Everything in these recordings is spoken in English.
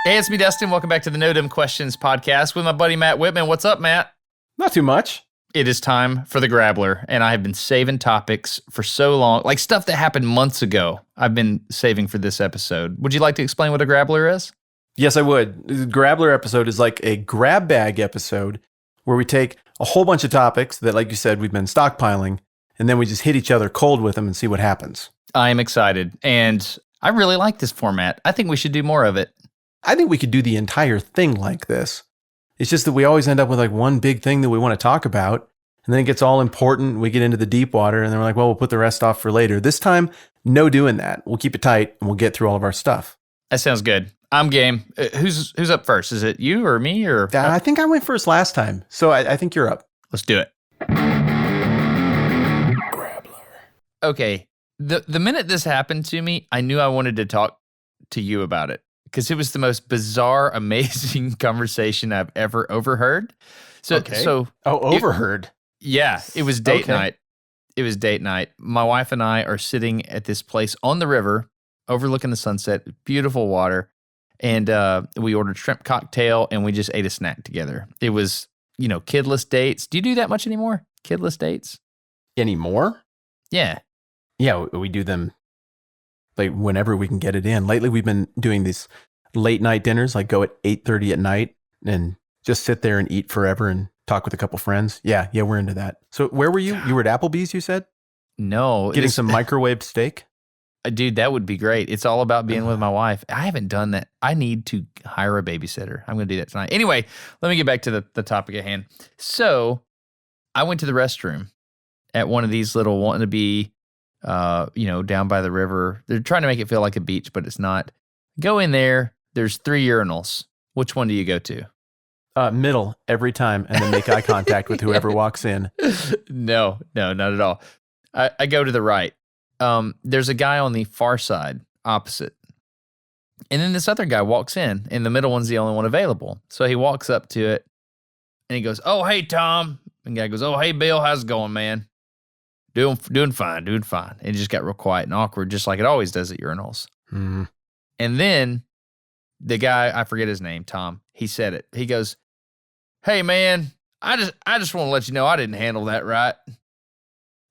Hey, it's me, Dustin. Welcome back to the No Dumb Questions podcast with my buddy Matt Whitman. What's up, Matt? Not too much. It is time for the Grabbler, and I have been saving topics for so long, like stuff that happened months ago. I've been saving for this episode. Would you like to explain what a Grabbler is? Yes, I would. The Grabbler episode is like a grab bag episode where we take a whole bunch of topics that, like you said, we've been stockpiling, and then we just hit each other cold with them and see what happens. I am excited, and I really like this format. I think we should do more of it. I think we could do the entire thing like this. It's just that we always end up with like one big thing that we want to talk about, and then it gets all important. We get into the deep water, and then we're like, well, we'll put the rest off for later. This time, no doing that. We'll keep it tight, and we'll get through all of our stuff. That sounds good. I'm game. Who's up first? Is it you or me? Or I think I went first last time, so I think you're up. Let's do it. Grabbler. Okay. The minute this happened to me, I knew I wanted to talk to you about it because it was the most bizarre, amazing conversation I've ever overheard. Overheard. It was date night. It was date night. My wife and I are sitting at this place on the river, overlooking the sunset, beautiful water, and we ordered shrimp cocktail, and we just ate a snack together. It was, kidless dates. Do you do that much anymore? Kidless dates? Anymore? Yeah. Yeah, we do them like whenever we can get it in. Lately, we've been doing these late night dinners, like go at 8:30 at night and just sit there and eat forever and talk with a couple friends. Yeah, we're into that. So where were you? You were at Applebee's, you said? No. Getting some microwave steak? Dude, that would be great. It's all about being with my wife. I haven't done that. I need to hire a babysitter. I'm going to do that tonight. Anyway, let me get back to the topic at hand. So I went to the restroom at one of these little wannabe, down by the river. They're trying to make it feel like a beach, but it's not. Go in there. There's 3 urinals. Which one do you go to? Middle every time, and then make eye contact with whoever walks in. No, not at all. I go to the right. There's a guy on the far side, opposite. And then this other guy walks in, and the middle one's the only one available. So he walks up to it, and he goes, "Oh, hey, Tom." And the guy goes, "Oh, hey, Bill, how's it going, man?" Doing fine. And it just got real quiet and awkward, just like it always does at urinals. Mm-hmm. And then the guy, I forget his name, Tom, he said it. He goes, "Hey, man, I just want to let you know I didn't handle that right."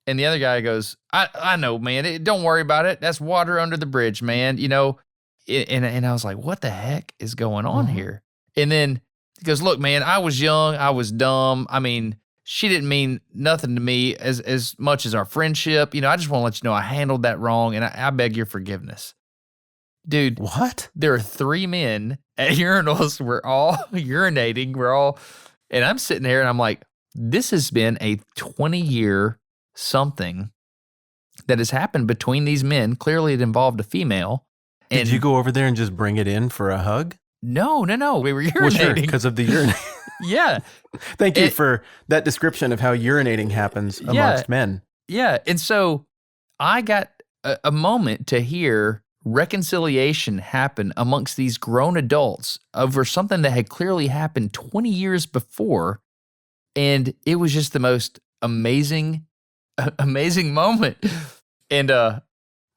And the other guy goes, I know, man. Don't worry about it. That's water under the bridge, man. And I was like, what the heck is going on here? And then he goes, "Look, man, I was young. I was dumb. I mean, she didn't mean nothing to me as much as our friendship. I just want to let you know I handled that wrong, and I beg your forgiveness." Dude. What? There are 3 men at urinals. We're all urinating. And I'm sitting here, and I'm like, this has been a 20-year something that has happened between these men. Clearly it involved a female. And did you go over there and just bring it in for a hug? No. We were urinating. Well, sure, because of the urinate. Yeah. Thank you for that description of how urinating happens amongst men. Yeah. And so I got a moment to hear reconciliation happen amongst these grown adults over something that had clearly happened 20 years before. And it was just the most amazing moment. And I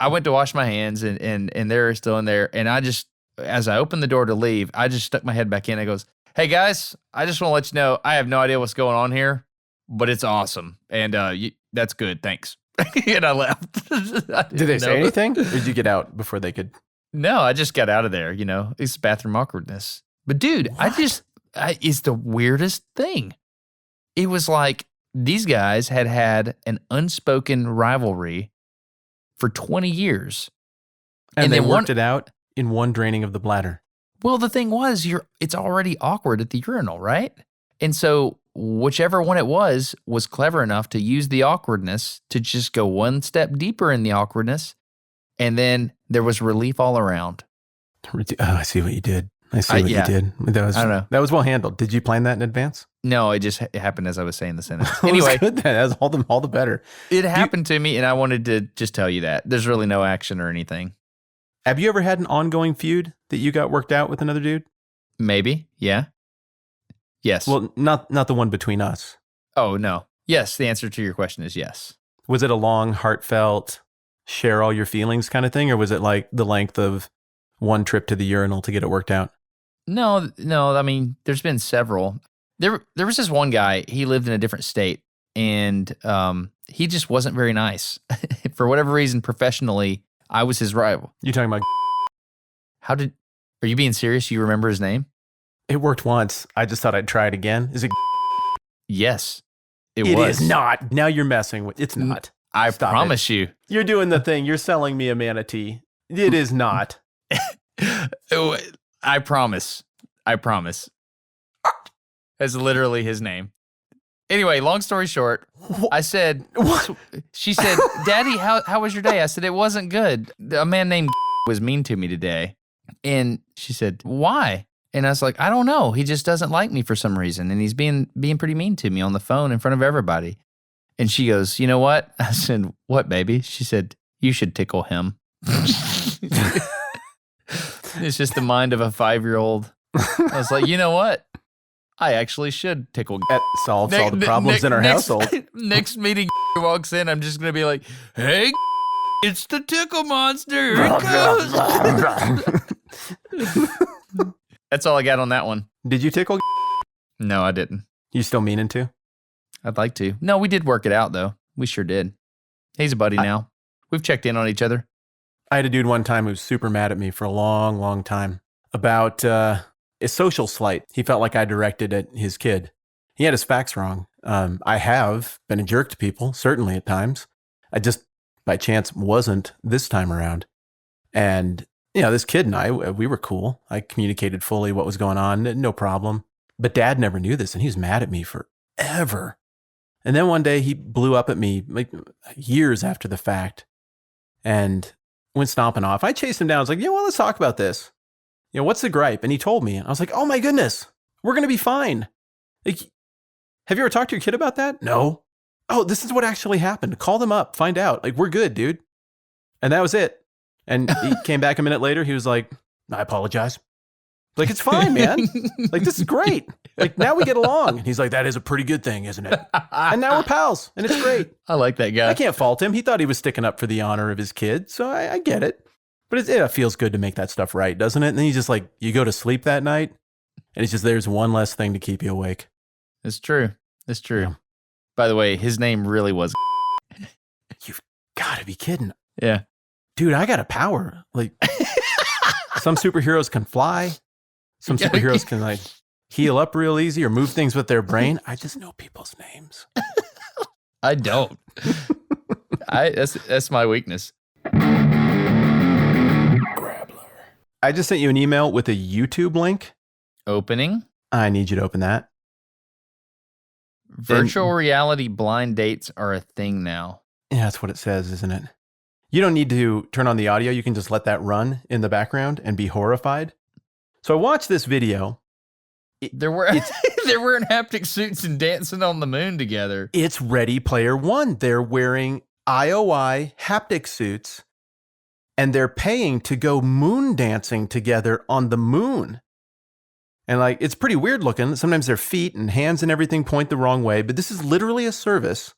went to wash my hands, and they're still in there. And I just, as I opened the door to leave, I just stuck my head back in. I goes, "Hey guys, I just want to let you know I have no idea what's going on here, but it's awesome. And that's good. Thanks." And I left. Did they say anything? Or did you get out before they could? No, I just got out of there. It's bathroom awkwardness. But dude, What? It's the weirdest thing. It was like these guys had an unspoken rivalry for 20 years. And they worked it out in one draining of the bladder. Well, the thing was, it's already awkward at the urinal, right? And so whichever one it was clever enough to use the awkwardness to just go one step deeper in the awkwardness. And then there was relief all around. Oh, I see what you did. You did. I don't know. That was well handled. Did you plan that in advance? No, it just happened as I was saying the sentence. Anyway, good then. That's all the better. It happened to me, and I wanted to just tell you that. There's really no action or anything. Have you ever had an ongoing feud that you got worked out with another dude? Maybe, yeah. Yes. Well, not the one between us. Oh, no. Yes, the answer to your question is yes. Was it a long, heartfelt, share all your feelings kind of thing, or was it like the length of one trip to the urinal to get it worked out? No. I mean, there's been several. There was this one guy. He lived in a different state, and he just wasn't very nice. For whatever reason, professionally, I was his rival. You talking about? Are you being serious? You remember his name? It worked once. I just thought I'd try it again. Is it? Yes, it It was. is not. Now you're messing with. It's not. I Stop promise you. You're doing the thing. You're selling me a manatee. It is not. I promise. That's literally his name. Anyway, long story short, I said, she said, Daddy, how was your day? I said, it wasn't good. A man named was mean to me today. And she said, why? And I was like, I don't know. He just doesn't like me for some reason. And he's being pretty mean to me on the phone in front of everybody. And she goes, you know what? I said, what, baby? She said, you should tickle him. It's just the mind of a 5-year-old. I was like, you know what? I actually should tickle. That solves all the problems in our household. Next meeting walks in, I'm just going to be like, hey, it's the tickle monster. Here it goes. That's all I got on that one. Did you tickle? No, I didn't. You still meaning to? I'd like to. No, we did work it out, though. We sure did. He's a buddy now. We've checked in on each other. I had a dude one time who was super mad at me for a long, long time about a social slight he felt like I directed at his kid. He had his facts wrong. I have been a jerk to people, certainly at times. I just, by chance, wasn't this time around. And, you know, this kid and I, we were cool. I communicated fully what was going on, no problem. But Dad never knew this, and he was mad at me forever. And then one day he blew up at me like years after the fact and went stomping off. I chased him down. I was like, well, let's talk about this. You know, what's the gripe? And he told me. And I was like, oh my goodness, we're going to be fine. Like, have you ever talked to your kid about that? No. Oh, this is what actually happened. Call them up. Find out. Like, we're good, dude. And that was it. And he came back a minute later. He was like, I apologize. Like, it's fine, man. Like, this is great. Like, now we get along. And he's like, that is a pretty good thing, isn't it? And now we're pals. And it's great. I like that guy. I can't fault him. He thought he was sticking up for the honor of his kid. So I get it. But it feels good to make that stuff right, doesn't it? And then you just like, you go to sleep that night and it's just, there's one less thing to keep you awake. It's true. It's true. Yeah. By the way, his name really was. You've got to be kidding. Yeah. Dude, I got a power. Like, some superheroes can fly. Some superheroes can like heal up real easy or move things with their brain. I just know people's names. I don't. That's my weakness. I just sent you an email with a YouTube link. Opening. I need you to open that. Virtual reality blind dates are a thing now. Yeah, that's what it says, isn't it? You don't need to turn on the audio. You can just let that run in the background and be horrified. So I watched this video. They're wearing haptic suits and dancing on the moon together. It's Ready Player One. They're wearing IOI haptic suits. And they're paying to go moon dancing together on the moon. And like, it's pretty weird looking. Sometimes their feet and hands and everything point the wrong way. But this is literally a service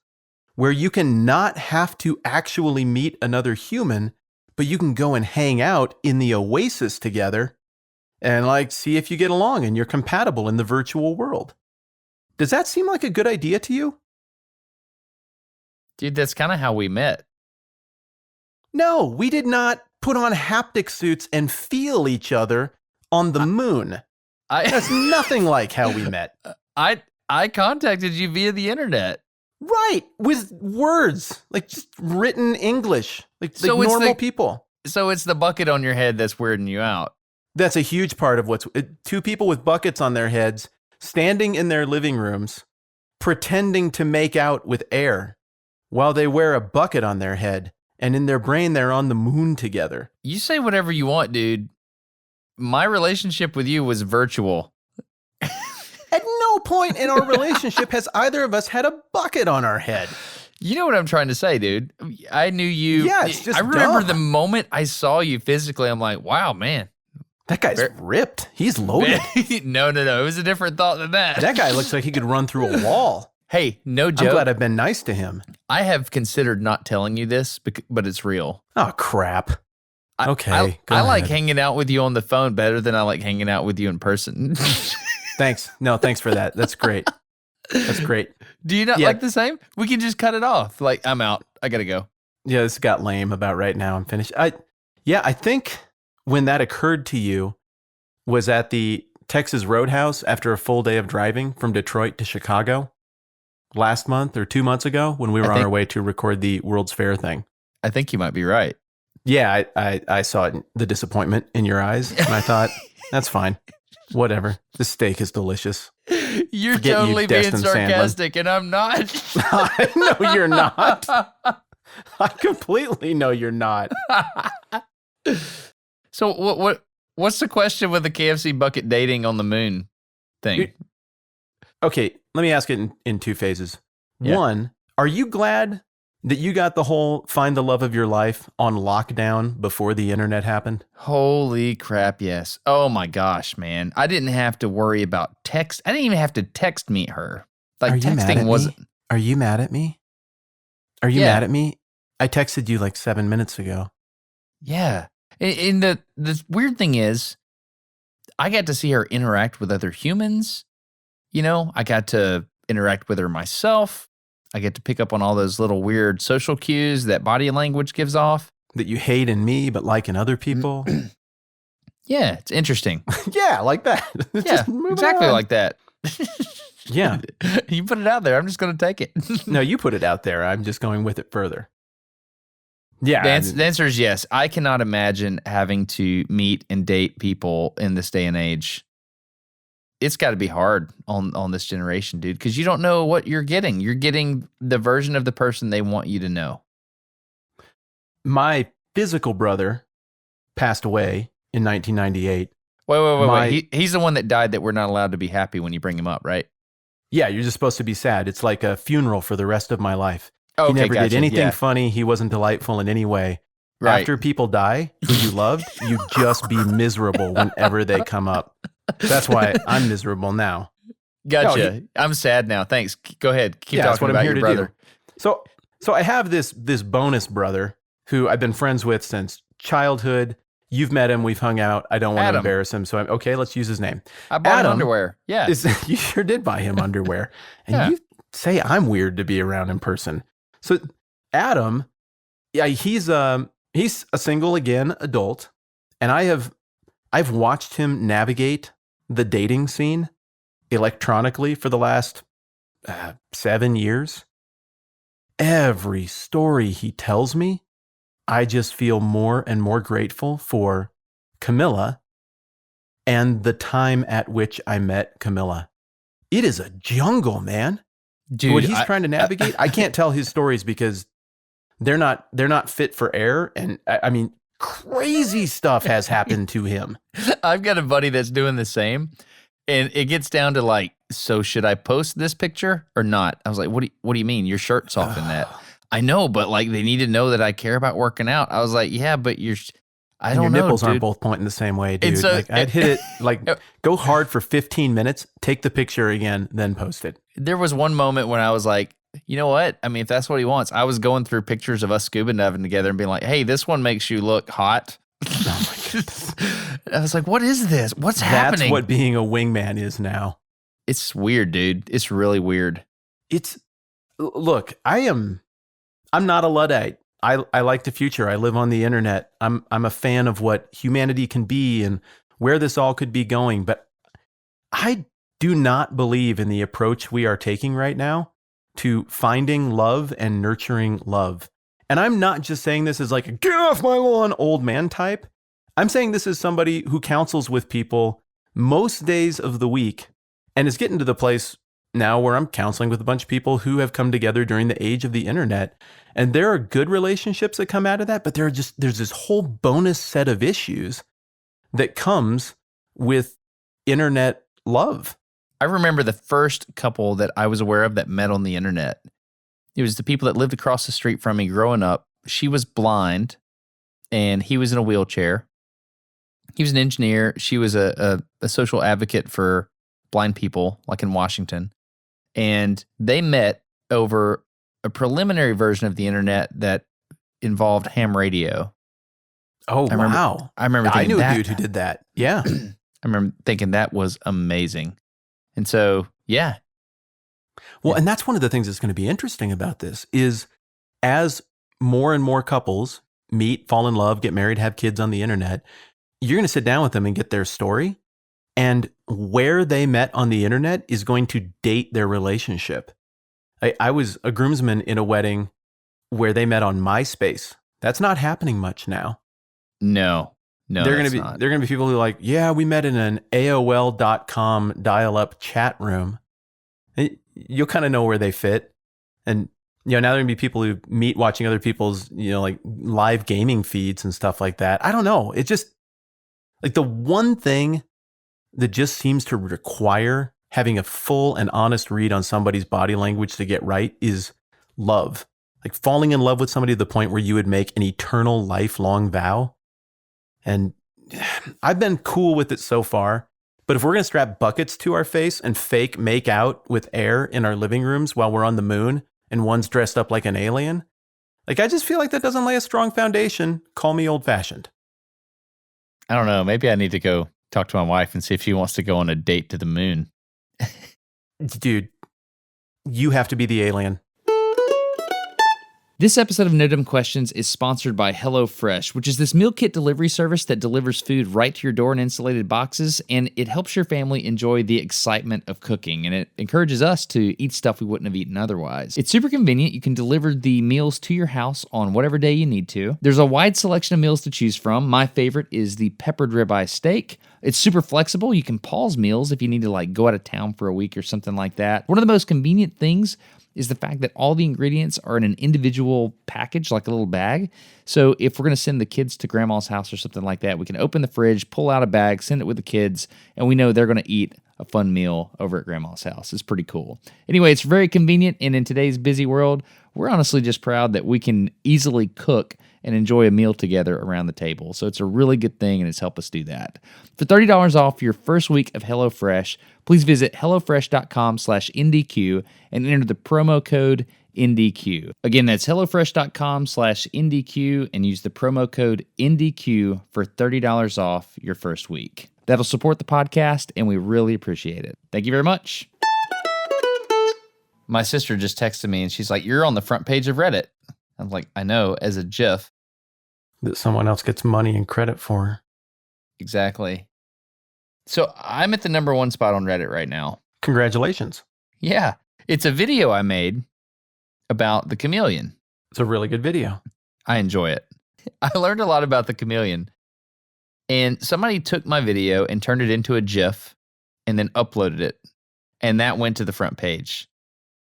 where you can not have to actually meet another human, but you can go and hang out in the oasis together and like see if you get along and you're compatible in the virtual world. Does that seem like a good idea to you? Dude, that's kind of how we met. No, we did not put on haptic suits and feel each other on the moon. That's nothing like how we met. I contacted you via the internet. Right, with words, like just written English, like normal people. So it's the bucket on your head that's weirding you out. That's a huge part of two people with buckets on their heads, standing in their living rooms, pretending to make out with air while they wear a bucket on their head. And in their brain, they're on the moon together. You say whatever you want, dude. My relationship with you was virtual. At no point in our relationship has either of us had a bucket on our head. You know what I'm trying to say, dude. I knew you. Yeah, it's just I remember dumb. the moment I saw you physically, I'm like, wow, man. That guy's ripped. He's loaded. No. It was a different thought than that. That guy looks like he could run through a wall. Hey, no joke. I'm glad I've been nice to him. I have considered not telling you this, but it's real. Oh, crap. Okay, go I like ahead. hanging out with you on the phone better than I like hanging out with you in person. Thanks. No, thanks for that. That's great. That's great. Do you not Yeah. like the same? We can just cut it off. Like, I'm out. I gotta go. Yeah, this got lame about right now. I'm finished. I think when that occurred to you was at the Texas Roadhouse after a full day of driving from Detroit to Chicago last month or 2 months ago when we were on our way to record the World's Fair thing. I think you might be right. Yeah, I saw it, the disappointment in your eyes, and I thought, that's fine. Whatever. The steak is delicious. You're Forget you, totally being Destin Sandlin. sarcastic, and I'm not. I know you're not. I completely know you're not. So what's the question with the KFC bucket dating on the moon thing? Okay, let me ask it in two phases. Yeah. One, are you glad that you got the whole find the love of your life on lockdown before the internet happened? Holy crap, yes. Oh my gosh, man. I didn't have to worry about text. I didn't even have to text meet her. Like, Are you mad texting at wasn't. me? Are you mad at me? Are you Yeah. mad at me? I texted you like 7 minutes ago. Yeah. And the weird thing is, I got to see her interact with other humans. You know, I got to interact with her myself. I get to pick up on all those little weird social cues that body language gives off. That you hate in me, but like in other people. Yeah, it's interesting. Yeah, like that. Yeah, Just moving exactly on. like that. Yeah. You put it out there. I'm just going to take it. No, you put it out there. I'm just going with it further. Yeah. The answer is yes. I cannot imagine having to meet and date people in this day and age. It's got to be hard on this generation, dude, because you don't know what you're getting. You're getting the version of the person they want you to know. My physical brother passed away in 1998. Wait. He's the one that died that we're not allowed to be happy when you bring him up, right? Yeah, you're just supposed to be sad. It's like a funeral for the rest of my life. Oh, He okay, never did gotcha. anything Yeah. funny. He wasn't delightful in any way. Right. After people die who you loved, you just be miserable whenever they come up. That's why I'm miserable now. Gotcha. I'm sad now. Thanks. Go ahead. Keep Yeah, that's talking what I'm about here your to brother. do. So I have this bonus brother who I've been friends with since childhood. You've met him. We've hung out. I don't want to Adam. embarrass him. So okay, let's use his name. I bought him Adam underwear. Yeah. You sure did buy him underwear. And Yeah. you say I'm weird to be around in person. So Adam, yeah, he's a single again adult. And I've watched him navigate the dating scene electronically for the last 7 years. Every story he tells me, I just feel more and more grateful for Camilla and the time at which I met Camilla. It is a jungle, man. Dude, What he's trying to navigate, I can't tell his stories because they're not fit for air. And I mean, crazy stuff has happened to him. I've got a buddy that's doing the same, and it gets down to like, so should I post this picture or not? I was like, what do you mean? Your shirt's off in that. I know, but like they need to know that I care about working out. I was like, yeah, but I don't Your know, nipples dude. aren't both pointing the same way, dude. And so- Like I'd hit it like go hard for 15 minutes, take the picture again, then post it. There was one moment when I was like, you know what? I mean, if that's what he wants, I was going through pictures of us scuba diving together and being like, hey, this one makes you look hot. Oh my goodness. I was like, what is this? What's happening? That's what being a wingman is now. It's weird, dude. It's really weird. Look, I'm not a Luddite. I like the future. I live on the internet. I'm a fan of what humanity can be and where this all could be going. But I do not believe in the approach we are taking right now to finding love and nurturing love. And I'm not just saying this as like a get off my lawn old man type. I'm saying this as somebody who counsels with people most days of the week and is getting to the place now where I'm counseling with a bunch of people who have come together during the age of the internet. And there are good relationships that come out of that, but there's this whole bonus set of issues that comes with internet love. I remember the first couple that I was aware of that met on the internet. It was the people that lived across the street from me growing up. She was blind and he was in a wheelchair. He was an engineer. She was a social advocate for blind people, like in Washington. And they met over a preliminary version of the internet that involved ham radio. Oh, I remember, wow. I remember I thinking knew a that. dude who did that. Yeah. I remember thinking that was amazing. And so, yeah. Well, and that's one of the things that's going to be interesting about this is as more and more couples meet, fall in love, get married, have kids on the internet, you're going to sit down with them and get their story. And where they met on the internet is going to date their relationship. I was a groomsman in a wedding where they met on MySpace. That's not happening much now. No, They're going to be not. they're going to be people who are like, yeah, we met in an AOL.com dial-up chat room. You'll kind of know where they fit. And now there are going to be people who meet watching other people's, like live gaming feeds and stuff like that. I don't know. It just like the one thing that just seems to require having a full and honest read on somebody's body language to get right is love. Like falling in love with somebody to the point where you would make an eternal, lifelong vow. And I've been cool with it so far. But if we're going to strap buckets to our face and fake make out with air in our living rooms while we're on the moon and one's dressed up like an alien, like I just feel like that doesn't lay a strong foundation. Call me old fashioned. I don't know. Maybe I need to go talk to my wife and see if she wants to go on a date to the moon. Dude, you have to be the alien. This episode of No Dumb Questions is sponsored by HelloFresh, which is this meal kit delivery service that delivers food right to your door in insulated boxes, and it helps your family enjoy the excitement of cooking, and it encourages us to eat stuff we wouldn't have eaten otherwise. It's super convenient. You can deliver the meals to your house on whatever day you need to. There's a wide selection of meals to choose from. My favorite is the peppered ribeye steak. It's super flexible. You can pause meals if you need to go out of town for a week or something like that. One of the most convenient things is the fact that all the ingredients are in an individual package, like a little bag. So if we're going to send the kids to grandma's house or something like that, we can open the fridge, pull out a bag, send it with the kids, and we know they're going to eat a fun meal over at grandma's house. It's pretty cool. Anyway, it's very convenient, and in today's busy world, we're honestly just proud that we can easily cook and enjoy a meal together around the table. So it's a really good thing, and it's helped us do that. For $30 off your first week of HelloFresh, please visit HelloFresh.com/NDQ and enter the promo code NDQ. Again, that's HelloFresh.com/NDQ and use the promo code NDQ for $30 off your first week. That'll support the podcast, and we really appreciate it. Thank you very much. My sister just texted me, and she's like, "You're on the front page of Reddit." I'm like, "I know," as a GIF. That someone else gets money and credit for. Exactly. So I'm at the number one spot on Reddit right now. Congratulations. Yeah. It's a video I made about the chameleon. It's a really good video. I enjoy it. I learned a lot about the chameleon. And somebody took my video and turned it into a GIF and then uploaded it. And that went to the front page.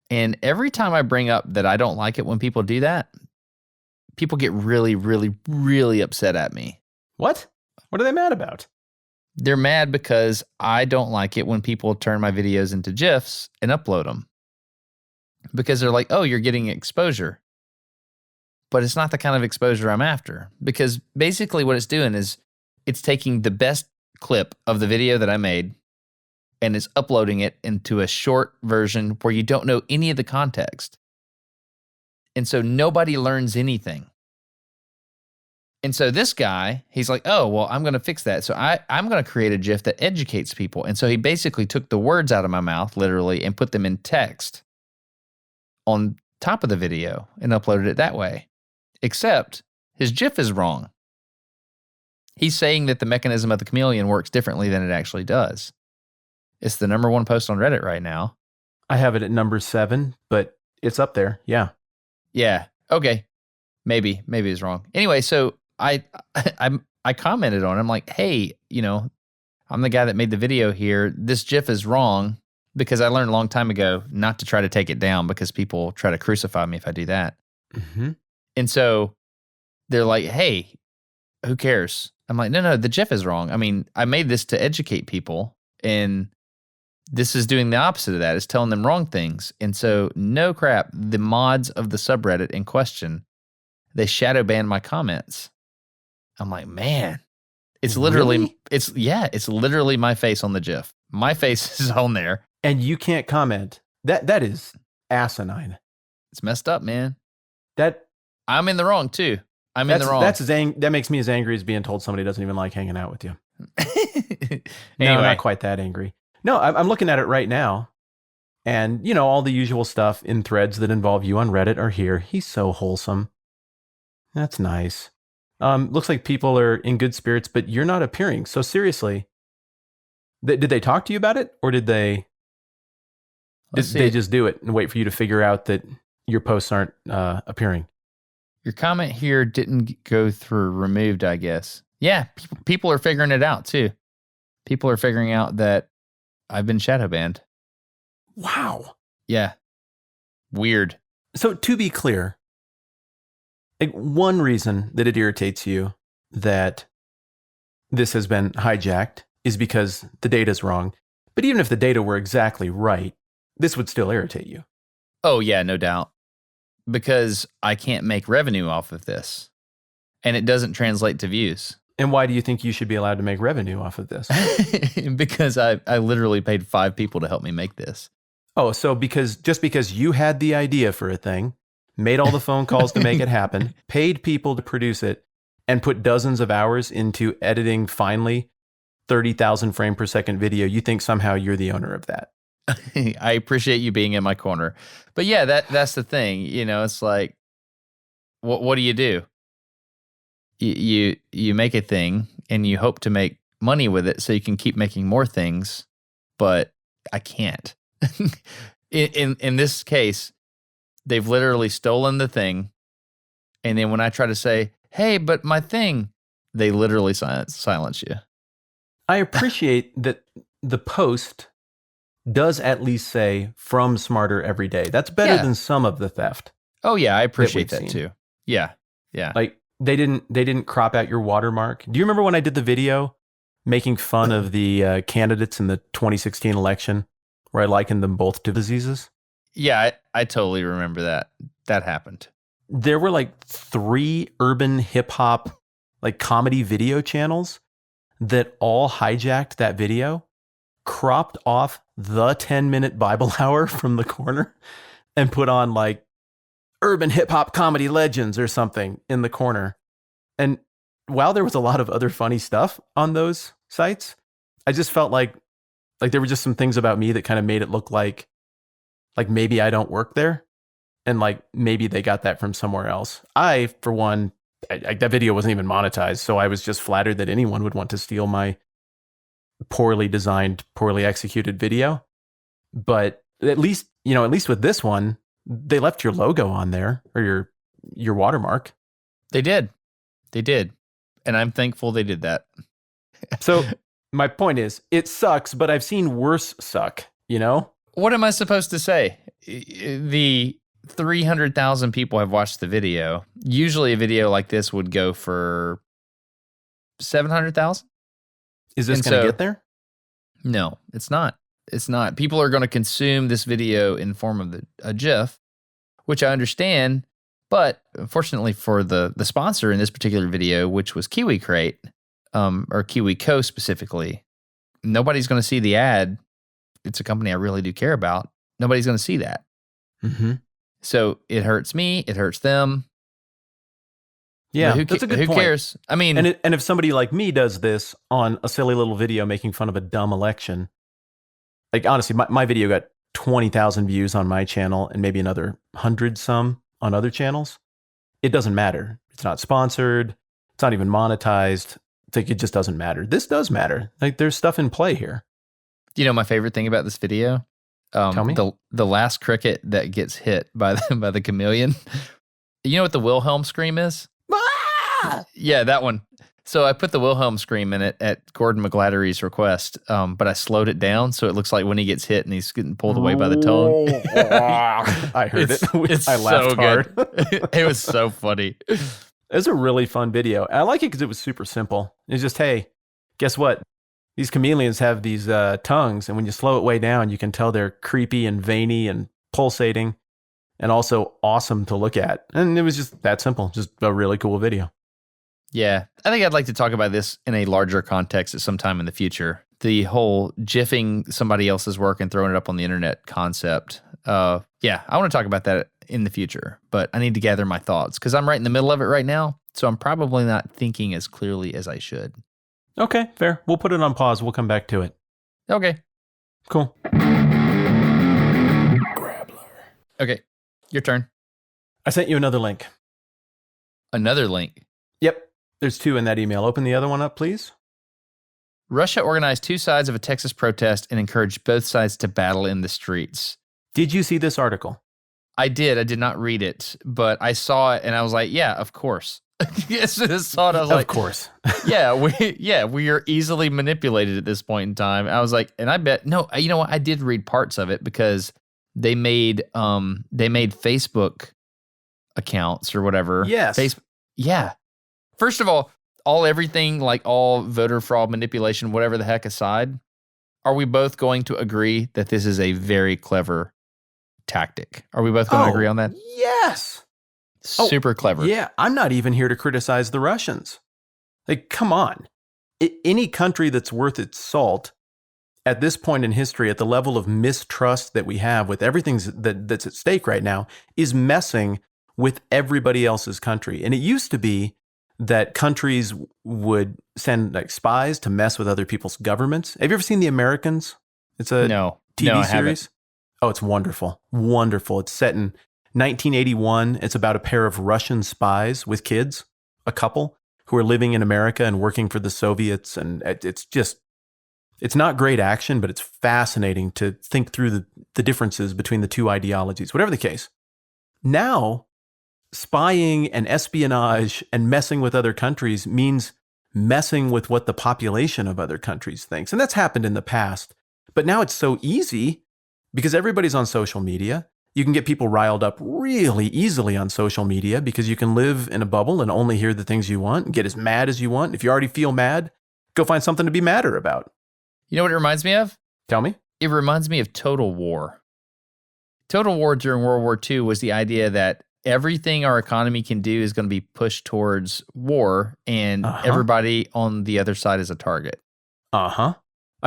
And every time I bring up that I don't like it when people do that, people get really, really, really upset at me. What? What are they mad about? They're mad because I don't like it when people turn my videos into GIFs and upload them. Because they're like, "Oh, you're getting exposure." But it's not the kind of exposure I'm after. Because basically what it's doing is it's taking the best clip of the video that I made and it's uploading it into a short version where you don't know any of the context. And so nobody learns anything. And so this guy, he's like, "Oh, well, I'm going to fix that. So I'm going to create a GIF that educates people." And so he basically took the words out of my mouth, literally, and put them in text on top of the video and uploaded it that way. Except his GIF is wrong. He's saying that the mechanism of the chameleon works differently than it actually does. It's the number one post on Reddit right now. I have it at number 7, but it's up there. Yeah. Yeah. Okay. Maybe it's wrong. Anyway, so I commented on it. I'm like, "Hey, I'm the guy that made the video here. This GIF is wrong," because I learned a long time ago not to try to take it down because people try to crucify me if I do that. Mm-hmm. And so they're like, "Hey, who cares?" I'm like, no, the GIF is wrong. I mean, I made this to educate people, and this is doing the opposite of that. It's telling them wrong things. And so, no crap, the mods of the subreddit in question, they shadow banned my comments. I'm like, man, it's literally, Really? it's literally my face on the GIF. My face is on there. And you can't comment. That is asinine. It's messed up, man. That I'm in the wrong too. I'm in the wrong. That makes me as angry as being told somebody doesn't even like hanging out with you. No, Anyway. not quite that angry. No, I'm looking at it right now. And, you know, all the usual stuff in threads that involve you on Reddit are here. He's so wholesome. That's nice. Looks like people are in good spirits, but you're not appearing. So seriously, did they talk to you about it? Or did they just do it and wait for you to figure out that your posts aren't appearing? Your comment here didn't go through removed, I guess. Yeah, people are figuring it out too. People are figuring out that I've been shadow banned. Wow. Yeah. Weird. So to be clear, like one reason that it irritates you that this has been hijacked is because the data's wrong. But even if the data were exactly right, this would still irritate you. Oh, yeah, no doubt. Because I can't make revenue off of this. And it doesn't translate to views. And why do you think you should be allowed to make revenue off of this? Because I literally paid 5 people to help me make this. Oh, so just because you had the idea for a thing, made all the phone calls to make it happen, paid people to produce it, and put dozens of hours into editing finally 30,000 frame per second video, you think somehow you're the owner of that. I appreciate you being in my corner. But yeah, that's the thing. You know, it's like, what do? You make a thing and you hope to make money with it so you can keep making more things, but I can't. In this case, they've literally stolen the thing, and then when I try to say, "Hey, but my thing," they literally silence you. I appreciate that the post does at least say "from Smarter every day." That's better than some of the theft. Oh yeah, I appreciate that too. Yeah, yeah. Like they didn't crop out your watermark. Do you remember when I did the video making fun of the candidates in the 2016 election? Where I likened them both to diseases? Yeah, I totally remember that. That happened. There were like 3 urban hip hop, like comedy video channels that all hijacked that video, cropped off the 10-minute Bible hour from the corner, and put on like urban hip hop comedy legends or something in the corner. And while there was a lot of other funny stuff on those sites, I just felt like there were just some things about me that kind of made it look like maybe I don't work there. And like maybe they got that from somewhere else. I, for one, that video wasn't even monetized. So I was just flattered that anyone would want to steal my poorly designed, poorly executed video. But at least with this one, they left your logo on there or your watermark. They did. And I'm thankful they did that. So my point is, it sucks, but I've seen worse suck, you know? What am I supposed to say? The 300,000 people have watched the video. Usually a video like this would go for 700,000. Is this going to get there? No, it's not. It's not. People are going to consume this video in form of a GIF, which I understand. But unfortunately for the sponsor in this particular video, which was Kiwi Crate, or Kiwi Co. specifically, nobody's going to see the ad. It's a company I really do care about. Nobody's going to see that. Mm-hmm. So it hurts me. It hurts them. Yeah, that's a good point. Who cares? I mean, and if somebody like me does this on a silly little video making fun of a dumb election, like honestly, my video got 20,000 views on my channel and maybe another 100 some on other channels. It doesn't matter. It's not sponsored. It's not even monetized. It's like, it just doesn't matter. This does matter. Like there's stuff in play here. You know my favorite thing about this video? Tell me. The last cricket that gets hit by the chameleon. You know what the Wilhelm scream is? Ah! Yeah, that one. So I put the Wilhelm scream in it at Gordon McGlattery's request, but I slowed it down so it looks like when he gets hit and he's getting pulled away by the tongue. I heard it. It's I laughed so hard. Good. It was so funny. It was a really fun video. I like it because it was super simple. It's just, hey, guess what? These chameleons have these tongues, and when you slow it way down, you can tell they're creepy and veiny and pulsating and also awesome to look at. And it was just that simple. Just a really cool video. Yeah. I think I'd like to talk about this in a larger context at some time in the future. The whole jiffing somebody else's work and throwing it up on the internet concept. Yeah, I want to talk about that in the future, but I need to gather my thoughts because I'm right in the middle of it right now. So I'm probably not thinking as clearly as I should. Okay, fair. We'll put it on pause. We'll come back to it. Okay. Cool. Okay. Your turn. I sent you another link. Another link. Yep. There's 2 in that email. Open the other one up, please. Russia organized 2 sides of a Texas protest and encouraged both sides to battle in the streets. Did you see this article? I did. I did not read it, but I saw it and I was like, yeah, of course. Yes, I saw it. I was like, of course. we are easily manipulated at this point in time. I was like, and I bet, no, you know what? I did read parts of it because they made Facebook accounts or whatever. Yes. Yeah. First of all everything, like all voter fraud manipulation, whatever the heck aside, are we both going to agree that this is a very clever tactic? Are we both going to agree on that? Yes. Super clever. Yeah. I'm not even here to criticize the Russians. Like, come on. Any country that's worth its salt at this point in history, at the level of mistrust that we have with everything that's at stake right now, is messing with everybody else's country. And it used to be that countries would send like spies to mess with other people's governments. Have you ever seen The Americans? It's a TV series. Haven't. Oh, it's wonderful. Wonderful. It's set in 1981. It's about a pair of Russian spies with kids, a couple who are living in America and working for the Soviets. And it's not great action, but it's fascinating to think through the differences between the 2 ideologies, whatever the case. Now, spying and espionage and messing with other countries means messing with what the population of other countries thinks. And that's happened in the past. But now it's so easy because everybody's on social media. You can get people riled up really easily on social media because you can live in a bubble and only hear the things you want and get as mad as you want. If you already feel mad, go find something to be madder about. You know what it reminds me of? Tell me. It reminds me of Total War. Total War during World War II was the idea that everything our economy can do is going to be pushed towards war, and everybody on the other side is a target. I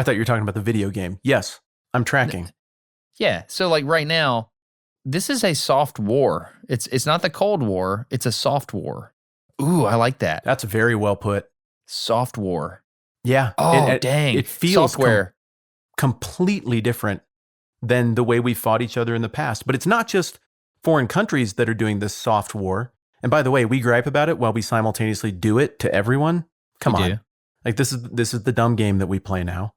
thought you were talking about the video game. Yes, I'm tracking. Yeah, so like right now, this is a soft war. It's not the Cold War, it's a soft war. Ooh, I like that. That's very well put. Soft war. Yeah. Oh, dang. It feels software. Completely different than the way we fought each other in the past. But it's not just foreign countries that are doing this soft war. And by the way, we gripe about it while we simultaneously do it to everyone. Come on. Like this is the dumb game that we play now.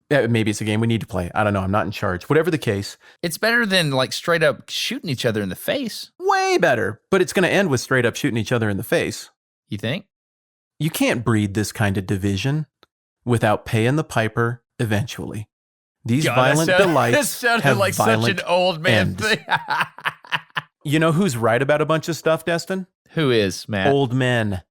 Yeah, maybe it's a game we need to play. I don't know. I'm not in charge. Whatever the case. It's better than like straight up shooting each other in the face. Way better. But it's going to end with straight up shooting each other in the face. You think? You can't breed this kind of division without paying the piper eventually. These violent delights It sounded have like such an old man ends. thing. You know who's right about a bunch of stuff, Destin? Who is, Matt? Old men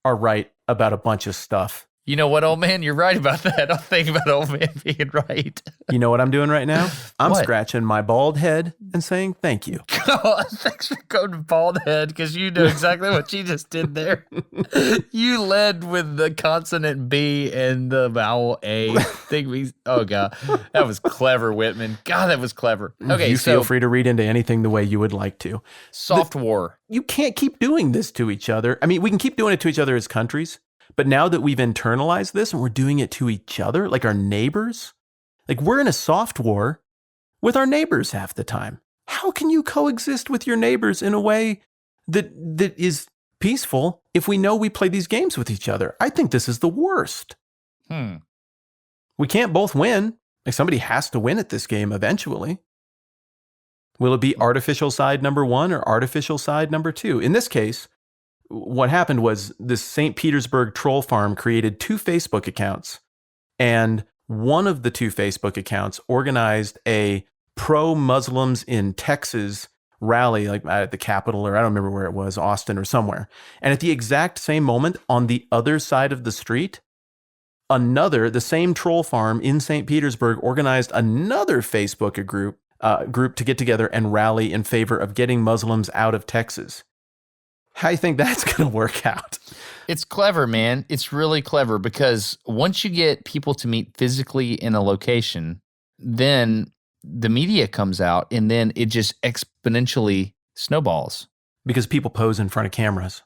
are right about a bunch of stuff. You know what, old man? You're right about that. I'll think about old man being right. You know what I'm doing right now? I'm What? scratching my bald head and saying thank you. Thanks for going to bald head, because you know exactly what you just did there. You led with the consonant B and the vowel A. Oh, God. That was clever, Whitman. God, that was clever. Okay, You feel free to read into anything the way you would like to. Soft war. You can't keep doing this to each other. I mean, we can keep doing it to each other as countries, but now that we've internalized this and we're doing it to each other, like our neighbors, like we're in a soft war with our neighbors half the time. How can you coexist with your neighbors in a way that is peaceful if we know we play these games with each other? I think this is the worst. We can't both win. Like somebody has to win at this game eventually. Will it be artificial side number 1 or artificial side number 2? In this case, what happened was this St. Petersburg troll farm created 2 Facebook accounts, and one of the 2 Facebook accounts organized a pro-Muslims in Texas rally, like at the Capitol, or I don't remember where it was, Austin or somewhere. And at the exact same moment, on the other side of the street, the same troll farm in St. Petersburg organized another Facebook group to get together and rally in favor of getting Muslims out of Texas. How do you think that's going to work out? It's clever, man. It's really clever, because once you get people to meet physically in a location, then the media comes out and then it just exponentially snowballs. Because people pose in front of cameras.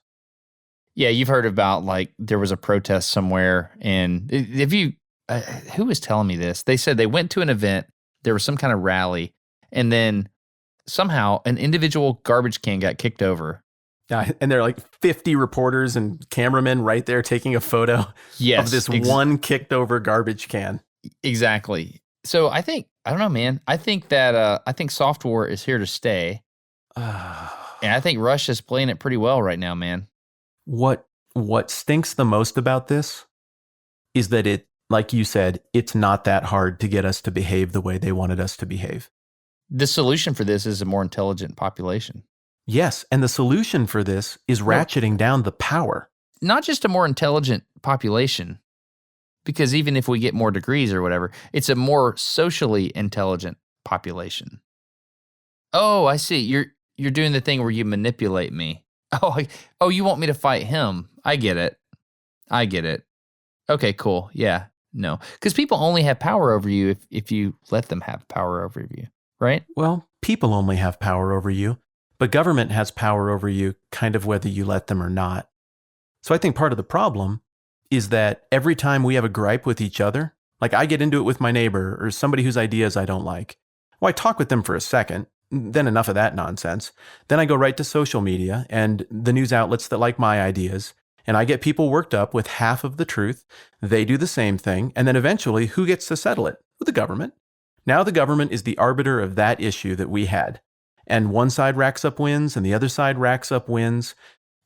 Yeah, you've heard about like there was a protest somewhere, and if you, who was telling me this? They said they went to an event, there was some kind of rally, and then somehow an individual garbage can got kicked over. And there are like 50 reporters and cameramen right there taking a photo Yes, of this one kicked over garbage can. Exactly. So I don't know, man. I think that I think soft war is here to stay, and I think Russia's playing it pretty well right now, man. What stinks the most about this is that it, like you said, it's not that hard to get us to behave the way they wanted us to behave. The solution for this is a more intelligent population. Yes, and the solution for this is ratcheting down the power. Not just a more intelligent population, because even if we get more degrees or whatever, it's a more socially intelligent population. Oh, I see. You're doing the thing where you manipulate me. Oh, you want me to fight him. I get it. Okay, cool. Yeah, no. Because people only have power over you if you let them have power over you, right? Well, people only have power over you, but government has power over you kind of whether you let them or not. So I think part of the problem is that every time we have a gripe with each other, like I get into it with my neighbor or somebody whose ideas I don't like, well, I talk with them for a second, then enough of that nonsense. Then I go right to social media and the news outlets that like my ideas, and I get people worked up with half of the truth. They do the same thing, and then eventually, who gets to settle it? Well, the government. Now the government is the arbiter of that issue that we had. And one side racks up wins and the other side racks up wins.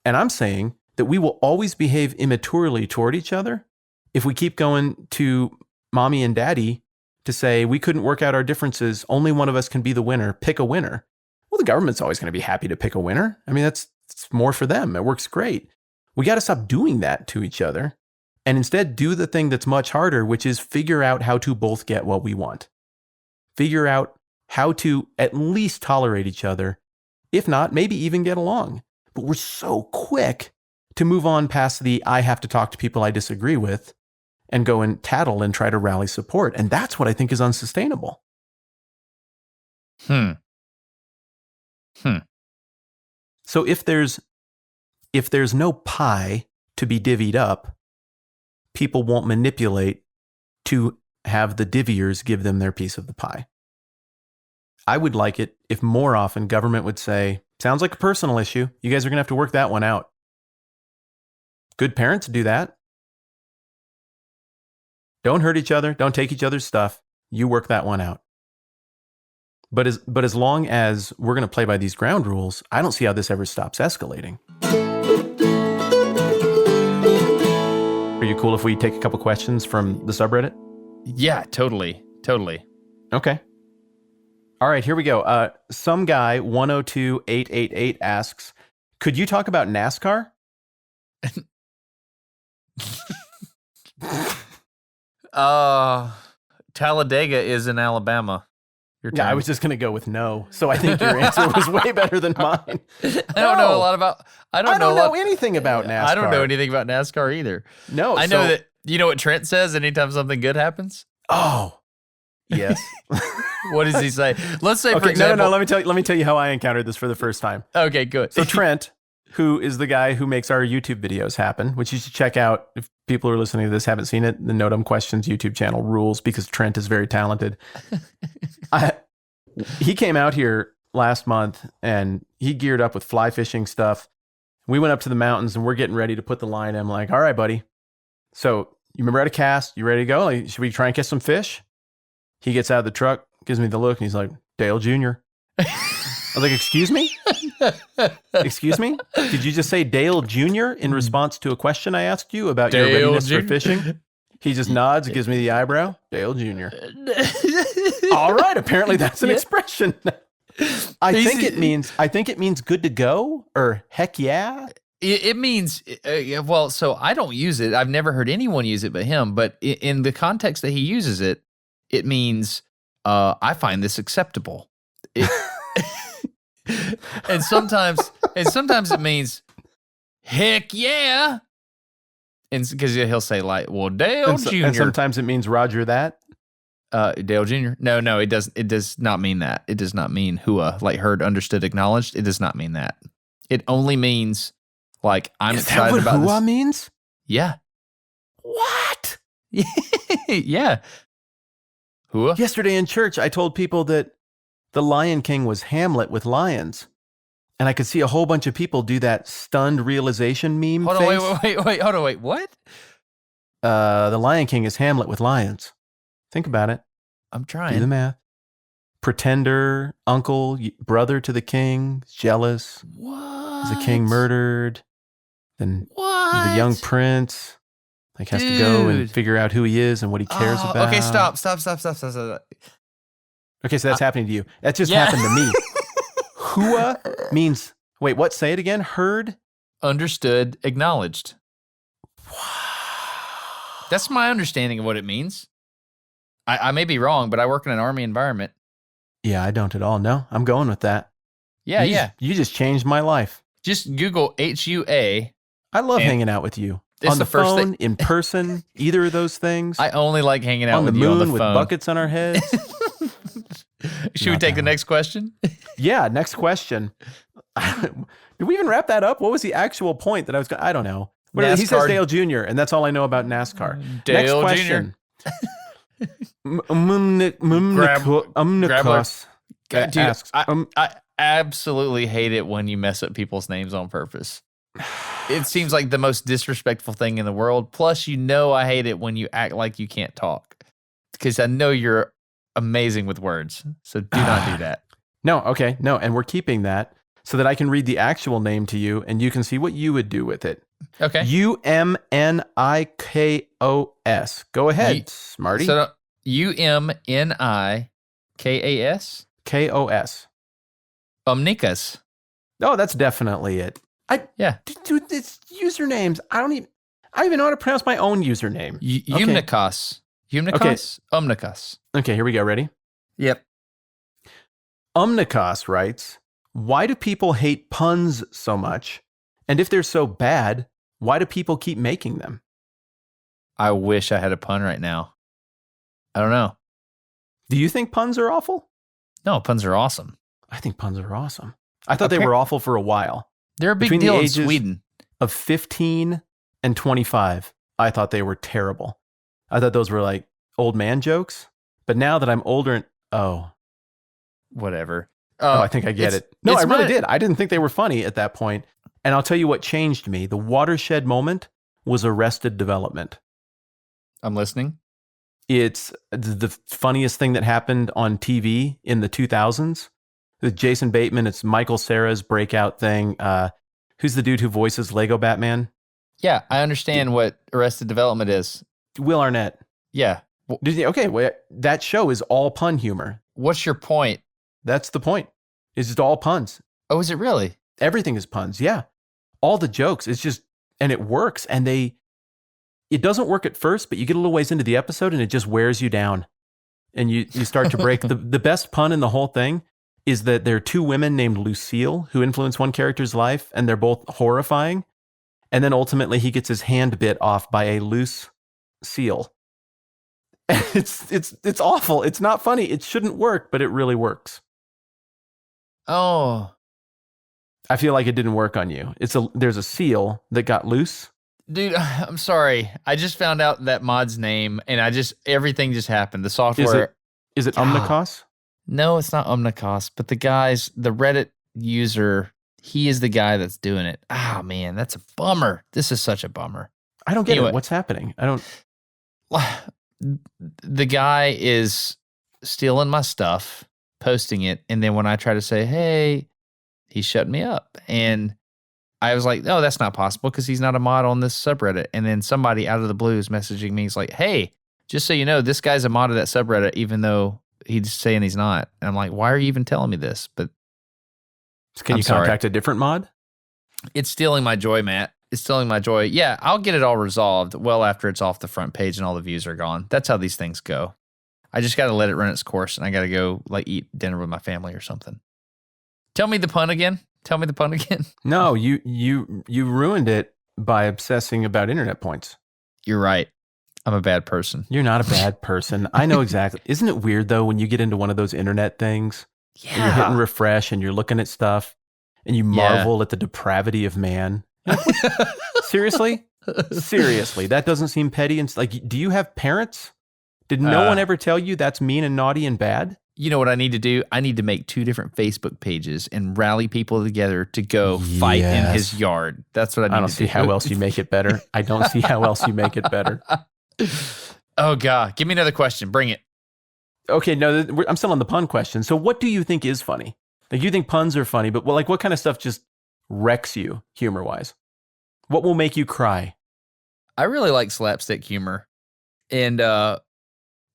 And I'm saying that we will always behave immaturely toward each other if we keep going to mommy and daddy to say we couldn't work out our differences, only one of us can be the winner, pick a winner. Well, the government's always going to be happy to pick a winner. I mean, it's more for them. It works great. We got to stop doing that to each other and instead do the thing that's much harder, which is figure out how to both get what we want. Figure out how to at least tolerate each other, if not, maybe even get along. But we're so quick to move on past the I have to talk to people I disagree with and go and tattle and try to rally support. And that's what I think is unsustainable. So if there's no pie to be divvied up, people won't manipulate to have the divviers give them their piece of the pie. I would like it if more often government would say, sounds like a personal issue. You guys are going to have to work that one out. Good parents do that. Don't hurt each other. Don't take each other's stuff. You work that one out. But as long as we're going to play by these ground rules, I don't see how this ever stops escalating. Are you cool if we take a couple questions from the subreddit? Yeah, totally. Okay. All right, here we go. Some guy 102888 asks, could you talk about NASCAR? Talladega is in Alabama. Yeah, I was just going to go with no. So I think your answer was way better than mine. I don't know a lot about. I don't know anything about NASCAR. I don't know anything about NASCAR either. No, I know that. You know what Trent says anytime something good happens? Oh, yes. What does he say? Let's say, for example. No. Let me tell you how I encountered this for the first time. Okay, good. So Trent, who is the guy who makes our YouTube videos happen, which you should check out if people who are listening to this haven't seen it. The No Dumb Questions YouTube channel rules because Trent is very talented. He came out here last month and he geared up with fly fishing stuff. We went up to the mountains and we're getting ready to put the line in. I'm like, all right, buddy. So you remember how to cast? You ready to go? Like, should we try and catch some fish? He gets out of the truck, gives me the look, and he's like, Dale Jr. I was like, excuse me? Excuse me? Did you just say Dale Jr. in response to a question I asked you about your readiness for fishing? He just nods, gives me the eyebrow. Dale Jr. All right, apparently that's an expression. I think it means good to go or heck yeah. It means, well, so I don't use it. I've never heard anyone use it but him. But in the context that he uses it, it means I find this acceptable. And sometimes it means heck yeah. And because he'll say like, well, Dale Jr. And sometimes it means Roger that. Dale Jr. No, it does. It does not mean that. It does not mean hua, like heard, understood, acknowledged. It does not mean that. It only means Like, I'm Is that excited what about hua this. means? Yeah. What? Yeah. Hua? Yesterday in church, I told people that the Lion King was Hamlet with lions. And I could see a whole bunch of people do that stunned realization meme Hold on, face. wait, hold on, wait, what? The Lion King is Hamlet with lions. Think about it. I'm Do the trying. math. Pretender, uncle, brother to the king, jealous. What? Is the king murdered? Then What? the young prince has to go and figure out who he is and what he cares about. Okay, stop. Okay, so that's happening to you. That just happened to me. Hua means, wait, what? Say it again. Heard? Understood, acknowledged. That's my understanding of what it means. I may be wrong, but I work in an Army environment. Yeah, I don't at all. No, I'm going with that. Yeah. You just changed my life. Just Google HUA. I love hanging out with you. On the first phone, in person, either of those things. I only like hanging out on the with you on the moon with phone. buckets on our heads. Should we take the next question? Yeah, next question. Did we even wrap that up? What was the actual point that I was going to? I don't know. He says Dale Jr., and that's all I know about NASCAR. Dale next question. Dude, asks, I absolutely hate it when you mess up people's names on purpose. It seems like the most disrespectful thing in the world. Plus, I hate it when you act like you can't talk, because I know you're amazing with words. So do not do that. No, okay, no, and we're keeping that so that I can read the actual name to you, and you can see what you would do with it. Okay. UMNIKOS. Go ahead, Smarty. So UMNIKAS? KOS. Omnicus. Oh, that's definitely it. Dude, it's usernames. I don't even know how to pronounce my own username. Umnicus. Umnicus? Okay. Omnicus. Okay, here we go. Ready? Yep. Omnicus writes, why do people hate puns so much? And if they're so bad, why do people keep making them? I wish I had a pun right now. I don't know. Do you think puns are awful? No, puns are awesome. I think puns are awesome. I thought they were awful for a while. They're a big deal in Sweden. Of 15 and 25, I thought they were terrible. I thought those were like old man jokes. But now that I'm older, whatever. I think I get it. No, I really did. I didn't think they were funny at that point. And I'll tell you what changed me. The watershed moment was Arrested Development. I'm listening. It's the funniest thing that happened on TV in the 2000s. With Jason Bateman, it's Michael Cera's breakout thing. Who's the dude who voices Lego Batman? Yeah, I understand what Arrested Development is. Will Arnett. Yeah. Okay, well, that show is all pun humor. What's your point? That's the point. It's just all puns. Oh, is it really? Everything is puns, yeah. All the jokes, it's just, and it works. And it doesn't work at first, but you get a little ways into the episode and it just wears you down. And you start to break. The best pun in the whole thing is that there are two women named Lucille who influence one character's life, and they're both horrifying. And then ultimately he gets his hand bit off by a loose seal. It's awful. It's not funny. It shouldn't work, but it really works. Oh. I feel like it didn't work on you. There's a seal that got loose. Dude, I'm sorry. I just found out that mod's name, and everything just happened. The software. Is it Omnicos? No, it's not Omnicos, but the Reddit user, he is the guy that's doing it. Ah, man, that's a bummer. This is such a bummer. I don't get it. What's happening? I don't. The guy is stealing my stuff, posting it, and then when I try to say, hey, he shut me up. And I was like, oh, that's not possible because he's not a mod on this subreddit. And then somebody out of the blue is messaging me. He's like, hey, just so you know, this guy's a mod of that subreddit, even though he's saying he's not. And I'm like, why are you even telling me this? But can you contact a different mod? It's stealing my joy, Matt. It's stealing my joy. Yeah, I'll get it all resolved well after it's off the front page and all the views are gone. That's how these things go. I just got to let it run its course, and I got to go eat dinner with my family or something. Tell me the pun again. No, you ruined it by obsessing about internet points. You're right. I'm a bad person. You're not a bad person. I know exactly. Isn't it weird though when you get into one of those internet things? Yeah. And you're hitting refresh and you're looking at stuff and you marvel at the depravity of man. Seriously? Seriously, that doesn't seem petty. And like, do you have parents? Did no one ever tell you that's mean and naughty and bad? You know what I need to do? I need to make 2 different Facebook pages and rally people together to go fight in his yard. That's what I need to do. I don't see how else you make it better. I don't see how else you make it better. Oh, God. Give me another question. Bring it. Okay, no, I'm still on the pun question. So what do you think is funny? Like, you think puns are funny, but what kind of stuff just wrecks you humor-wise? What will make you cry? I really like slapstick humor. And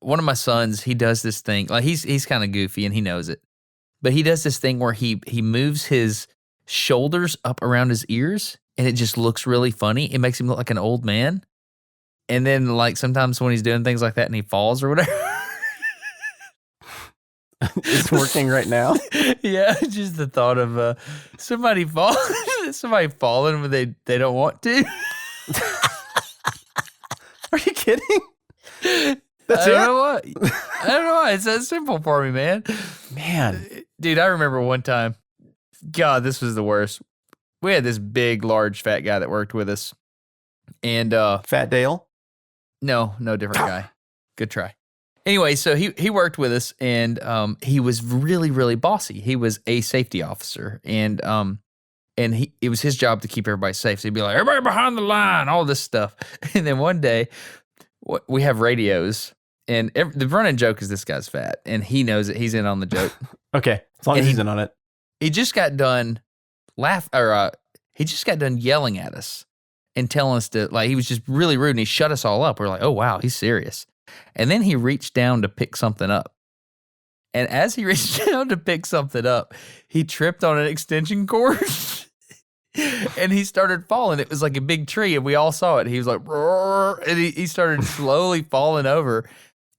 one of my sons, he does this thing. Like, he's kind of goofy and he knows it. But he does this thing where he moves his shoulders up around his ears and it just looks really funny. It makes him look like an old man. And then, like, sometimes when he's doing things like that and he falls or whatever. It's working right now. Yeah, just the thought of somebody falling when they don't want to. Are you kidding? That's I don't know what. I don't know why. It's that simple for me, man. Man. Dude, I remember one time. God, this was the worst. We had this big, large, fat guy that worked with us. And Fat Dale? No, different guy. Good try. Anyway, so he worked with us, and he was really, really bossy. He was a safety officer, and it was his job to keep everybody safe. So he'd be like, everybody behind the line, all this stuff. And then one day, we have radios, and the running joke is this guy's fat, and he knows it. He's in on the joke. Okay, as long as he's in on it. He just got done he just got done yelling at us and telling us to, like, he was just really rude, and he shut us all up. We're like, oh, wow, he's serious. And then he reached down to pick something up. And as he reached down to pick something up, he tripped on an extension cord and he started falling. It was like a big tree, and we all saw it. He was like, roar, and he started slowly falling over,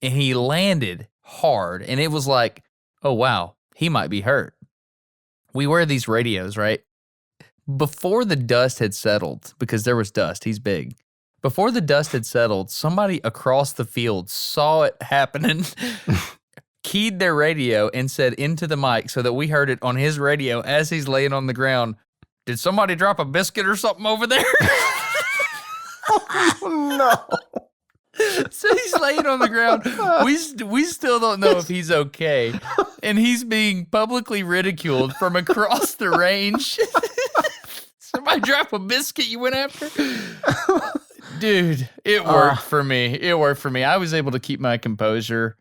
and he landed hard. And it was like, oh, wow, he might be hurt. We wear these radios, right? Before the dust had settled, because there was dust, he's big. Before the dust had settled, somebody across the field saw it happening, keyed their radio, and said into the mic so that we heard it on his radio as he's laying on the ground, did somebody drop a biscuit or something over there? Oh, no. So he's laying on the ground. We still don't know if he's okay. And he's being publicly ridiculed from across the range. Somebody drop a biscuit you went after? Dude, it worked for me. It worked for me. I was able to keep my composure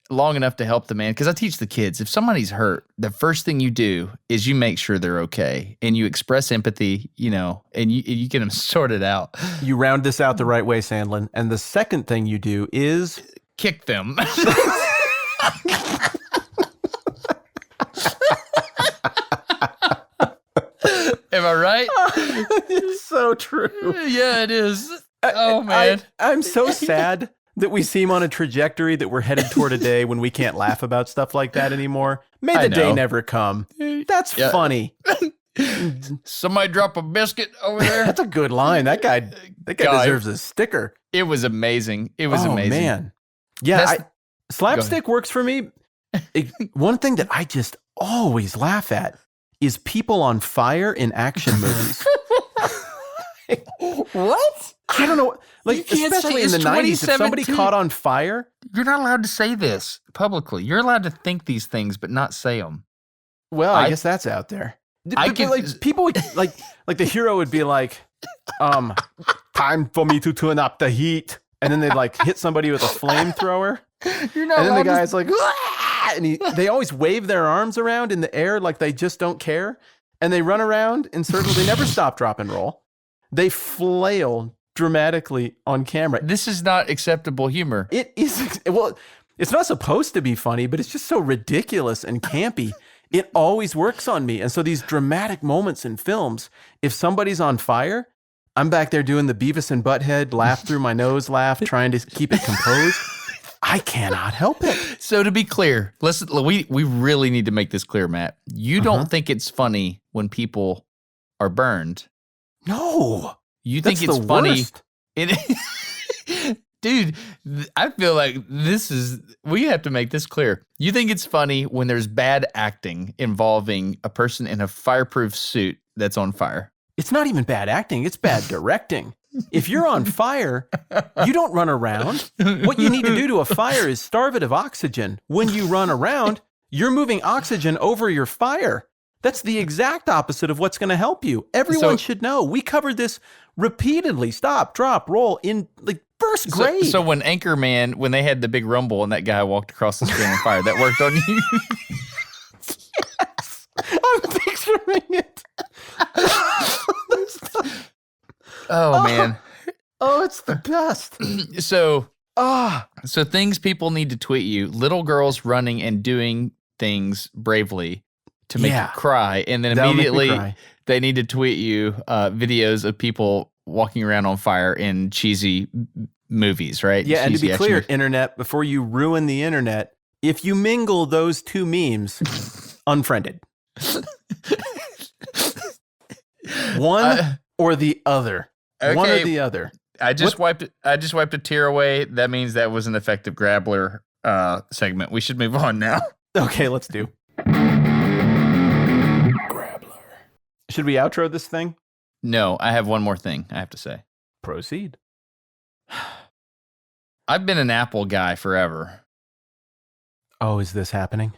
long enough to help the man. Because I teach the kids, if somebody's hurt, the first thing you do is you make sure they're okay. And you express empathy, and you get them sorted out. You round this out the right way, Sandlin. And the second thing you do is... kick them. Am I right? It's so true. Yeah, it is. Oh, man. I'm so sad that we seem on a trajectory that we're headed toward a day when we can't laugh about stuff like that anymore. May the day never come. That's funny. Somebody drop a biscuit over there. That's a good line. That guy deserves a sticker. It was amazing. It was amazing. Man. Yeah, slapstick works for me. One thing that I just always laugh at is people on fire in action movies. What? I don't know. Like, especially in the 90s, if somebody caught on fire. You're not allowed to say this publicly. You're allowed to think these things, but not say them. Well, I guess that's out there. People would, like the hero would be like, time for me to turn up the heat. And then they'd like hit somebody with a flamethrower. You're not. And then the guy's like, ah! And they always wave their arms around in the air like they just don't care. And they run around in circles. They never stop, drop, and roll. They flail dramatically on camera. This is not acceptable humor. It is. Well, it's not supposed to be funny, but it's just so ridiculous and campy. It always works on me. And so these dramatic moments in films, if somebody's on fire, I'm back there doing the Beavis and Butthead laugh through my nose laugh, trying to keep it composed. I cannot help it. So to be clear, listen, we really need to make this clear, Matt. You don't think it's funny when people are burned. No. You think it's funny. Dude, I feel like we have to make this clear. You think it's funny when there's bad acting involving a person in a fireproof suit that's on fire. It's not even bad acting. It's bad directing. If you're on fire, you don't run around. What you need to do to a fire is starve it of oxygen. When you run around, you're moving oxygen over your fire. That's the exact opposite of what's going to help you. Everyone should know. We covered this repeatedly. Stop, drop, roll in like first grade. So when Anchorman, when they had the big rumble and that guy walked across the screen on fire, that worked on you? Yes. I'm picturing it. Oh, man. Oh, it's the best. So things people need to tweet you. Little girls running and doing things bravely to make you cry. And then immediately they need to tweet you videos of people walking around on fire in cheesy movies, right? Yeah, and to Cheesy be clear, movies. internet, before you ruin the internet, if you mingle those two memes, unfriended. One or the other. Okay. One or the other. I just wiped a tear away. That means that was an effective Grabbler segment. We should move on now. Okay, let's do. Grabbler. Should we outro this thing? No, I have one more thing I have to say. Proceed. I've been an Apple guy forever. Oh, is this happening?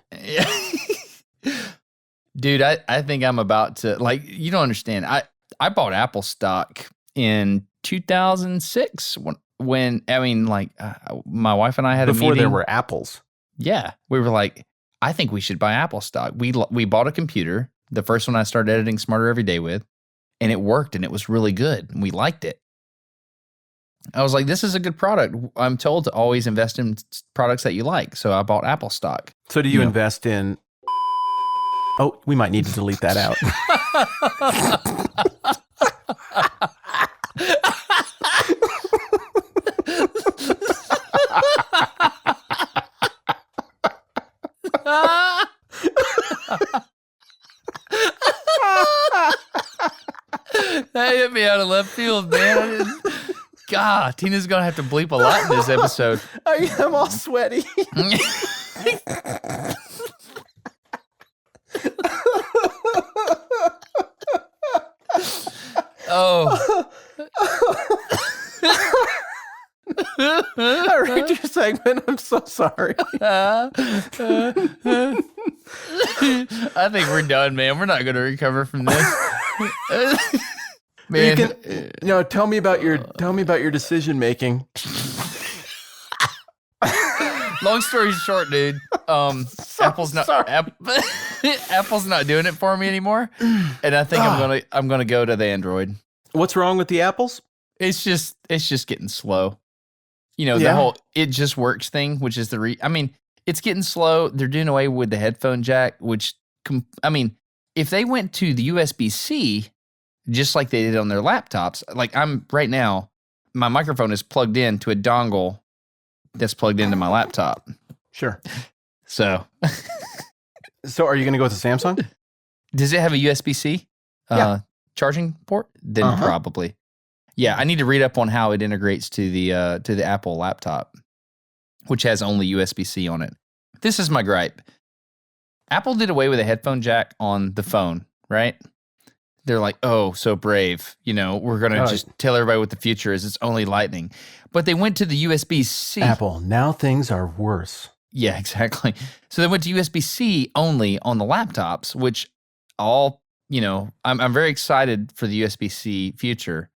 Dude, I think I'm about to, like, you don't understand. I bought Apple stock in 2006 when my wife and I had a meeting. Before there were apples. Yeah. We were like, I think we should buy Apple stock. We bought a computer, the first one I started editing Smarter Every Day with, and it worked and it was really good and we liked it. I was like, this is a good product. I'm told to always invest in products that you like. So I bought Apple stock. So do you invest in... Oh, we might need to delete that out. That hit me out of left field, man. God, Tina's going to have to bleep a lot in this episode. I'm all sweaty. Oh. I read your segment. I'm so sorry. I think we're done, man. We're not going to recover from this. Man, tell me about your decision making. Long story short, dude. Apple's not Apple's not doing it for me anymore, and I think I'm gonna go to the Android. What's wrong with the apples? It's just getting slow. The whole it just works thing, which is it's getting slow. They're doing away with the headphone jack, which if they went to the USB-C, just like they did on their laptops, like I'm right now, my microphone is plugged in to a dongle that's plugged into my laptop. Sure. So are you going to go with the Samsung? Does it have a USB-C charging port? Then probably. Yeah, I need to read up on how it integrates to the Apple laptop, which has only USB-C on it. This is my gripe. Apple did away with a headphone jack on the phone, right? They're like, oh, so brave. We're going to just tell everybody what the future is. It's only Lightning. But they went to the USB-C. Apple, now things are worse. Yeah, exactly. So they went to USB-C only on the laptops, which I'm very excited for the USB-C future.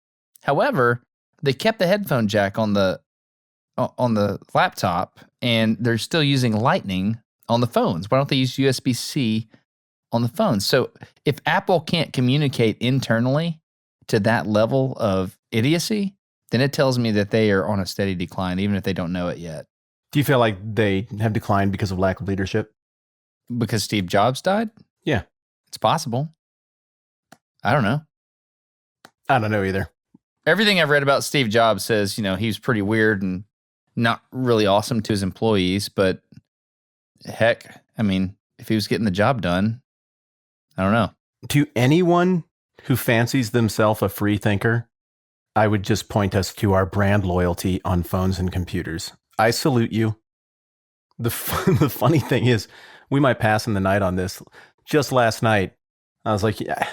However, they kept the headphone jack on the laptop, and they're still using Lightning on the phones. Why don't they use USB-C on the phone? So if Apple can't communicate internally to that level of idiocy, then it tells me that they are on a steady decline, even if they don't know it yet. Do you feel like they have declined because of lack of leadership? Because Steve Jobs died? Yeah. It's possible. I don't know. I don't know either. Everything I've read about Steve Jobs says, he was pretty weird and not really awesome to his employees, but heck, if he was getting the job done, I don't know. To anyone who fancies themselves a free thinker, I would just point us to our brand loyalty on phones and computers. I salute you. The funny thing is, we might pass in the night on this. Just last night, I was like, yeah,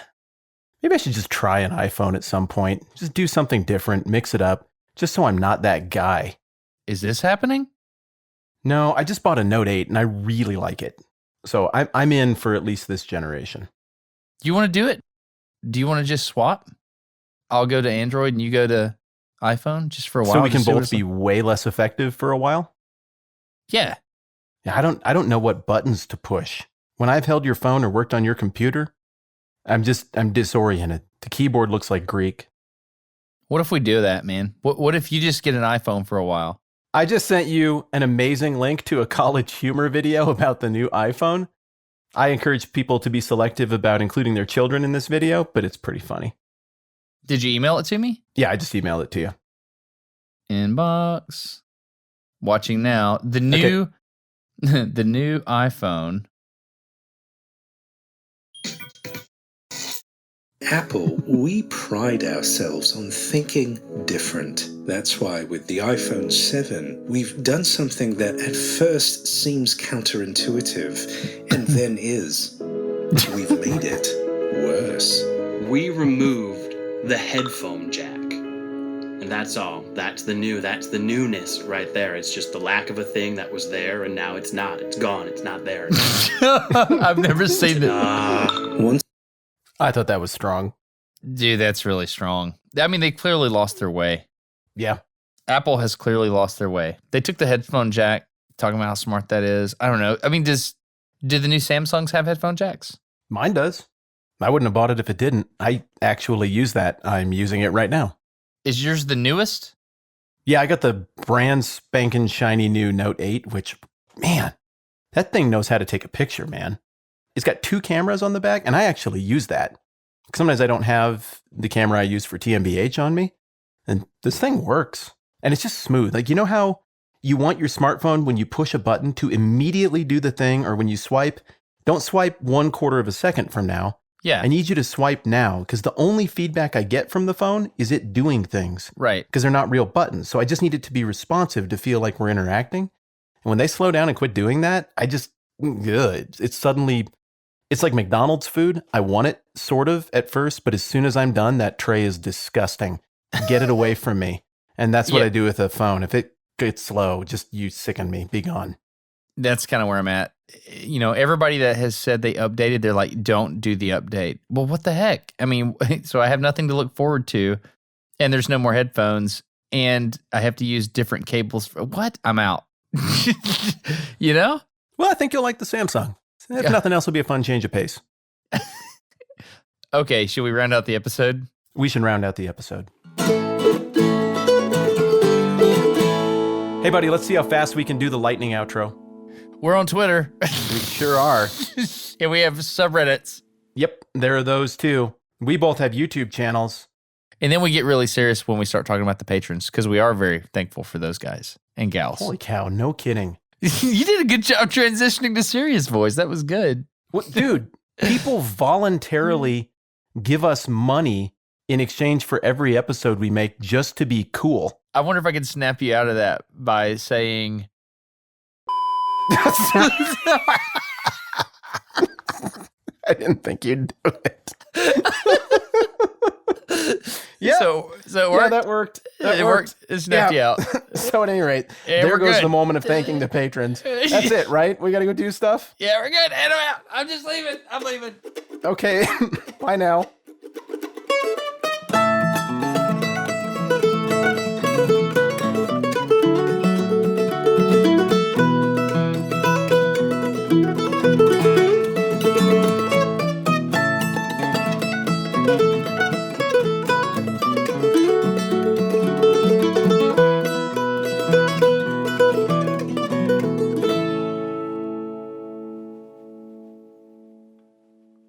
Maybe I should just try an iPhone at some point. Just do something different, mix it up, just so I'm not that guy. Is this happening? No, I just bought a Note 8 and I really like it. So I'm in for at least this generation. Do you want to do it? Do you want to just swap? I'll go to Android and you go to iPhone just for a while. So we can both be way less effective for a while? Yeah. Yeah, I don't know what buttons to push. When I've held your phone or worked on your computer, I'm disoriented. The keyboard looks like Greek. What if we do that, man? What if you just get an iPhone for a while? I just sent you an amazing link to a College Humor video about the new iPhone. I encourage people to be selective about including their children in this video, but it's pretty funny. Did you email it to me? Yeah, I just emailed it to you. Inbox. Watching now. The new the new iPhone. Apple, we pride ourselves on thinking different. That's why with the iPhone 7, we've done something that at first seems counterintuitive and then is. We've made it worse. We removed the headphone jack. And that's all. That's the newness right there. It's just the lack of a thing that was there and now it's not. It's gone. It's not there. I've never seen that. Once I thought that was strong. Dude, that's really strong. I mean, they clearly lost their way. Yeah. Apple has clearly lost their way. They took the headphone jack, talking about how smart that is. I don't know. I mean, do the new Samsungs have headphone jacks? Mine does. I wouldn't have bought it if it didn't. I actually use that. I'm using it right now. Is yours the newest? Yeah, I got the brand spanking shiny new Note 8, which, man, that thing knows how to take a picture, man. It's got 2 cameras on the back, and I actually use that. Sometimes I don't have the camera I use for TMBH on me, and this thing works. And it's just smooth. Like, you know how you want your smartphone when you push a button to immediately do the thing, or when you swipe, don't swipe 1/4 of a second from now. Yeah. I need you to swipe now, because the only feedback I get from the phone is it doing things. Right. Because they're not real buttons. So I just need it to be responsive to feel like we're interacting. And when they slow down and quit doing that, it's suddenly, it's like McDonald's food. I want it sort of at first, but as soon as I'm done, that tray is disgusting. Get it away from me. And that's what I do with a phone. If it gets slow, just you sicken me, be gone. That's kind of where I'm at. You know, everybody that has said they updated, they're like, don't do the update. Well, what the heck? I mean, so I have nothing to look forward to, and there's no more headphones, and I have to use different cables. What? I'm out. You know? Well, I think you'll like the Samsung. If nothing else, will be a fun change of pace. Okay, should we round out the episode? We should round out the episode. Hey, buddy, let's see how fast we can do the lightning outro. We're on Twitter. We sure are. And we have subreddits. Yep, there are those too. We both have YouTube channels. And then we get really serious when we start talking about the patrons, because we are very thankful for those guys and gals. Holy cow, no kidding. You did a good job transitioning to serious voice. That was good. What, dude, people voluntarily give us money in exchange for every episode we make just to be cool. I wonder if I could snap you out of that by saying... I didn't think you'd do it. Yeah. So it worked. Yeah, that worked. It worked. It snapped you out. So at any rate, Yeah, there we're goes good. the moment of thanking the patrons. That's it, right? We got to go do stuff? Yeah, we're good. And I'm out. I'm just leaving. I'm leaving. Okay. Bye now.